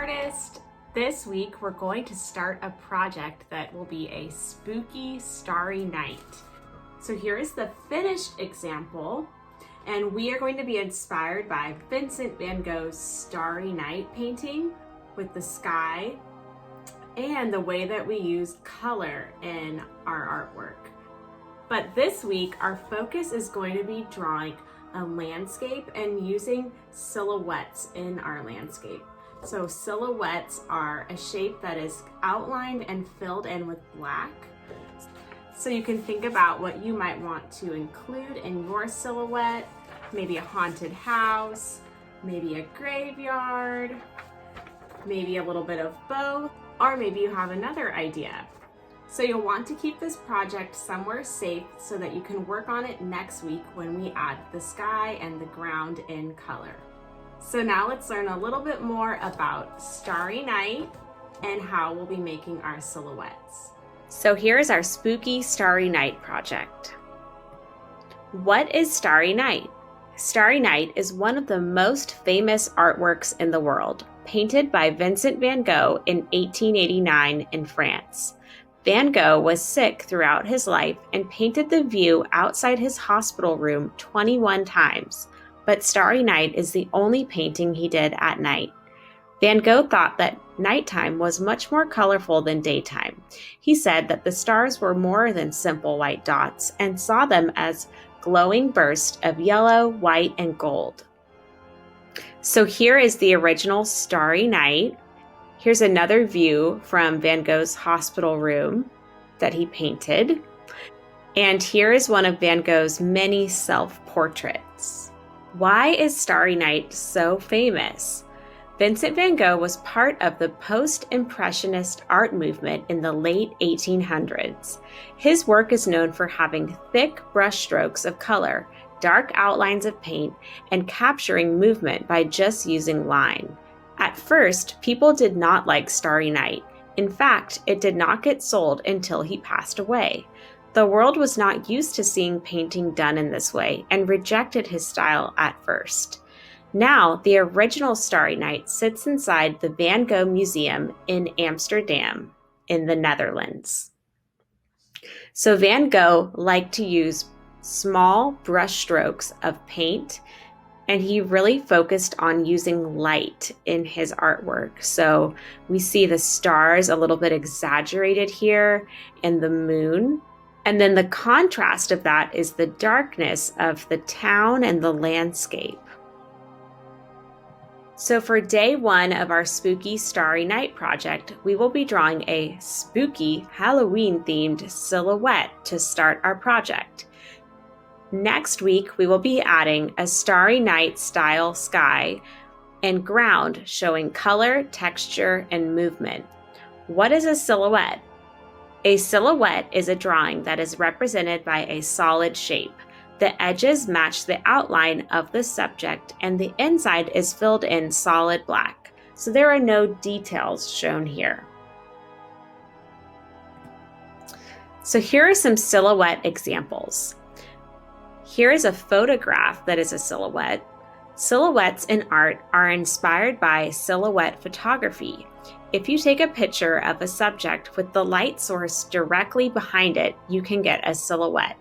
artist. This week we're going to start a project that will be a spooky starry night. So here is the finished example, and we are going to be inspired by Vincent van Gogh's Starry Night painting with the sky and the way that we use color in our artwork. But this week our focus is going to be drawing a landscape and using silhouettes in our landscape. So silhouettes are a shape that is outlined and filled in with black. So you can think about what you might want to include in your silhouette, maybe a haunted house, maybe a graveyard, maybe a little bit of both, or maybe you have another idea. So you'll want to keep this project somewhere safe so that you can work on it next week when we add the sky and the ground in color. So now let's learn a little bit more about Starry Night and how we'll be making our silhouettes. So here's our spooky Starry Night project. What is Starry Night? Starry Night is one of the most famous artworks in the world, painted by Vincent van Gogh in 1889 in France. Van Gogh was sick throughout his life and painted the view outside his hospital room 21 times, but Starry Night is the only painting he did at night. Van Gogh thought that nighttime was much more colorful than daytime. He said that the stars were more than simple white dots and saw them as glowing bursts of yellow, white, and gold. So here is the original Starry Night. Here's another view from Van Gogh's hospital room that he painted. And here is one of Van Gogh's many self-portraits. Why is Starry Night so famous? Vincent van Gogh was part of the post-impressionist art movement in the late 1800s. His work is known for having thick brushstrokes of color, dark outlines of paint, and capturing movement by just using line. At first, people did not like Starry Night. In fact, it did not get sold until he passed away. The world was not used to seeing painting done in this way and rejected his style at first. Now, the original Starry Night sits inside the Van Gogh Museum in Amsterdam, in the Netherlands. So Van Gogh liked to use small brush strokes of paint, and he really focused on using light in his artwork. So we see the stars a little bit exaggerated here and the moon. And then the contrast of that is the darkness of the town and the landscape. So for day one of our spooky Starry Night project, we will be drawing a spooky Halloween-themed silhouette to start our project. Next week, we will be adding a Starry Night style sky and ground showing color, texture, and movement. What is a silhouette? A silhouette is a drawing that is represented by a solid shape. The edges match the outline of the subject, and the inside is filled in solid black, so there are no details shown here. So here are some silhouette examples. Here is a photograph that is a silhouette. Silhouettes in art are inspired by silhouette photography. If you take a picture of a subject with the light source directly behind it, you can get a silhouette.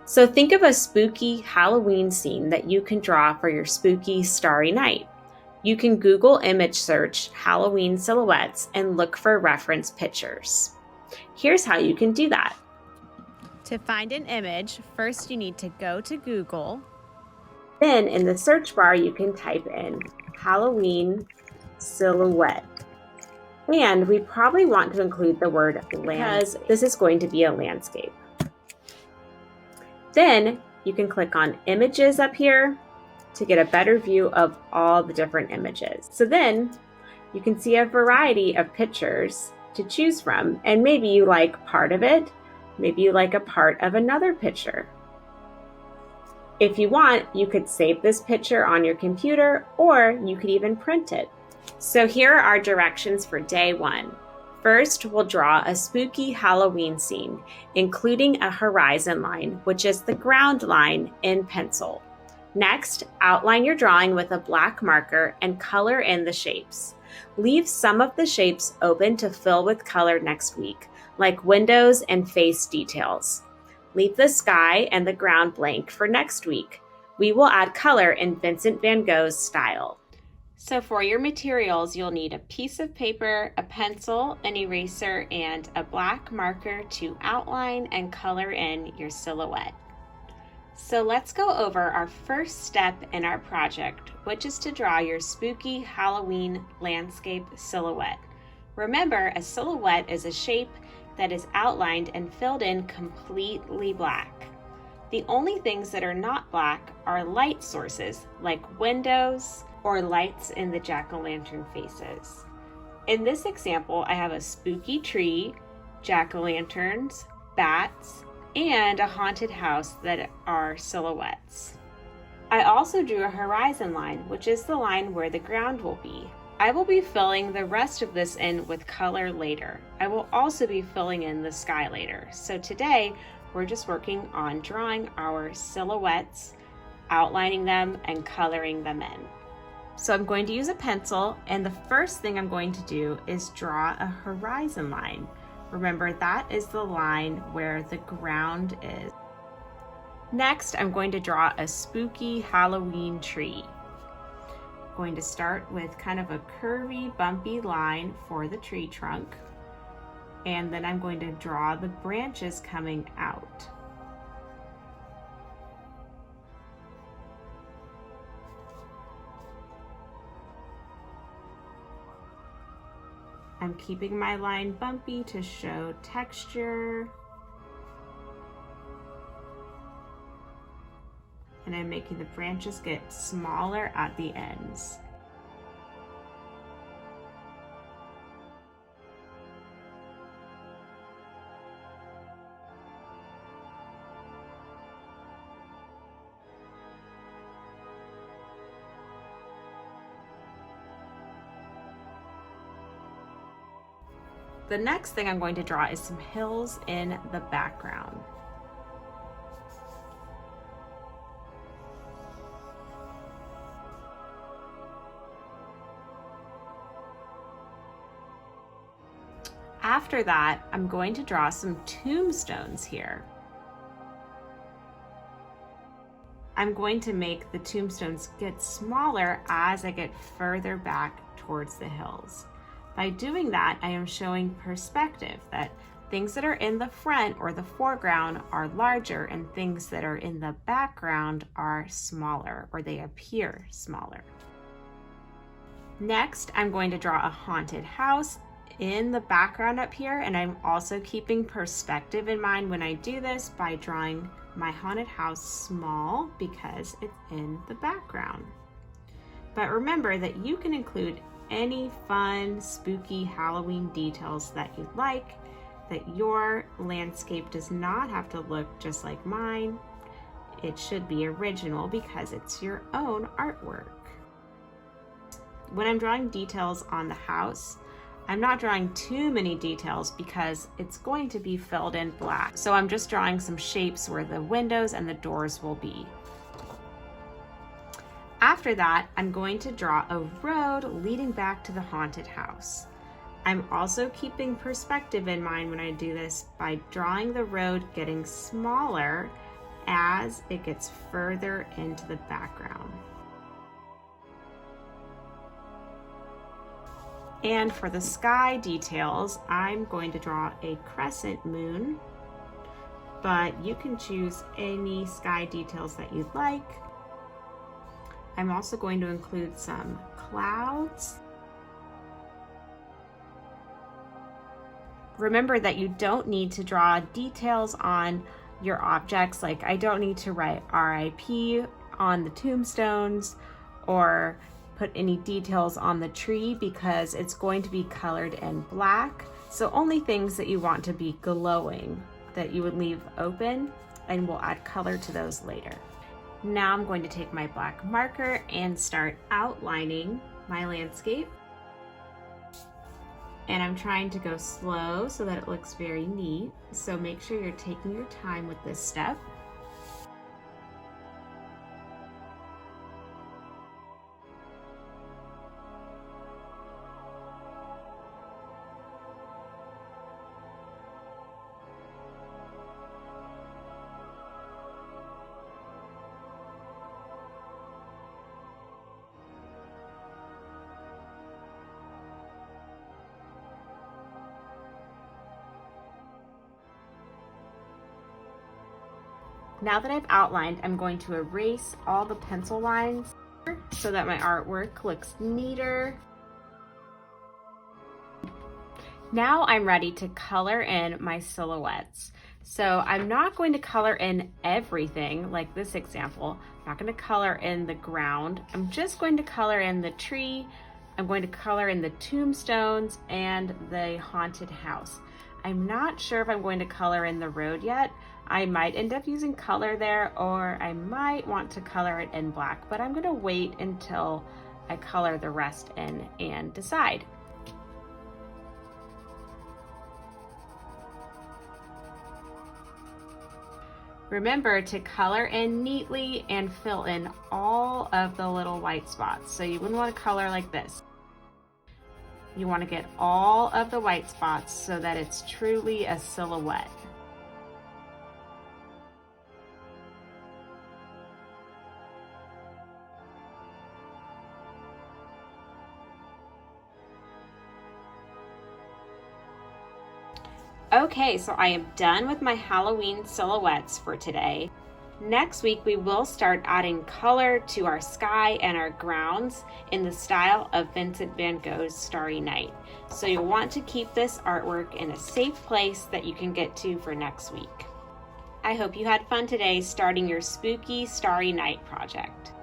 So think of a spooky Halloween scene that you can draw for your spooky Starry Night. You can Google image search Halloween silhouettes and look for reference pictures. Here's how you can do that. To find an image, first you need to go to Google. Then in the search bar, you can type in Halloween silhouette. And we probably want to include the word land because this is going to be a landscape. Then you can click on images up here to get a better view of all the different images. So then you can see a variety of pictures to choose from, and maybe you like part of it, maybe you like a part of another picture. If you want, you could save this picture on your computer, or you could even print it. So here are our directions for day one. First, we'll draw a spooky Halloween scene, including a horizon line, which is the ground line in pencil. Next, outline your drawing with a black marker and color in the shapes. Leave some of the shapes open to fill with color next week, like windows and face details. Leave the sky and the ground blank for next week. We will add color in Vincent van Gogh's style. So for your materials, you'll need a piece of paper, a pencil, an eraser, and a black marker to outline and color in your silhouette. So let's go over our first step in our project, which is to draw your spooky Halloween landscape silhouette. Remember, a silhouette is a shape that is outlined and filled in completely black. The only things that are not black are light sources like windows or lights in the jack-o'-lantern faces. In this example, I have a spooky tree, jack-o'-lanterns, bats, and a haunted house that are silhouettes. I also drew a horizon line, which is the line where the ground will be. I will be filling the rest of this in with color later. I will also be filling in the sky later. So today, we're just working on drawing our silhouettes, outlining them, and coloring them in. So I'm going to use a pencil, and the first thing I'm going to do is draw a horizon line. Remember, that is the line where the ground is. Next, I'm going to draw a spooky Halloween tree. I'm going to start with kind of a curvy, bumpy line for the tree trunk, and then I'm going to draw the branches coming out. I'm keeping my line bumpy to show texture. And I'm making the branches get smaller at the ends. The next thing I'm going to draw is some hills in the background. After that, I'm going to draw some tombstones here. I'm going to make the tombstones get smaller as I get further back towards the hills. By doing that, I am showing perspective, that things that are in the front or the foreground are larger and things that are in the background are smaller, or they appear smaller. Next, I'm going to draw a haunted house in the background up here, and I'm also keeping perspective in mind when I do this by drawing my haunted house small because it's in the background. But remember that you can include any fun, spooky Halloween details that you'd like, that your landscape does not have to look just like mine. It should be original because it's your own artwork. When I'm drawing details on the house, I'm not drawing too many details because it's going to be filled in black. So I'm just drawing some shapes where the windows and the doors will be. After that, I'm going to draw a road leading back to the haunted house. I'm also keeping perspective in mind when I do this by drawing the road getting smaller as it gets further into the background. And for the sky details, I'm going to draw a crescent moon, but you can choose any sky details that you'd like. I'm also going to include some clouds. Remember that you don't need to draw details on your objects, like I don't need to write RIP on the tombstones or put any details on the tree because it's going to be colored in black. So only things that you want to be glowing that you would leave open, and we'll add color to those later. Now I'm going to take my black marker and start outlining my landscape. And I'm trying to go slow so that it looks very neat. So make sure you're taking your time with this step. Now that I've outlined, I'm going to erase all the pencil lines so that my artwork looks neater. Now I'm ready to color in my silhouettes. So I'm not going to color in everything like this example. I'm not going to color in the ground. I'm just going to color in the tree. I'm going to color in the tombstones and the haunted house. I'm not sure if I'm going to color in the road yet. I might end up using color there, or I might want to color it in black, but I'm going to wait until I color the rest in and decide. Remember to color in neatly and fill in all of the little white spots. So you wouldn't want to color like this. You want to get all of the white spots so that it's truly a silhouette. Okay, so I am done with my Halloween silhouettes for today. Next week, we will start adding color to our sky and our grounds in the style of Vincent van Gogh's Starry Night. So you'll want to keep this artwork in a safe place that you can get to for next week. I hope you had fun today starting your spooky Starry Night project.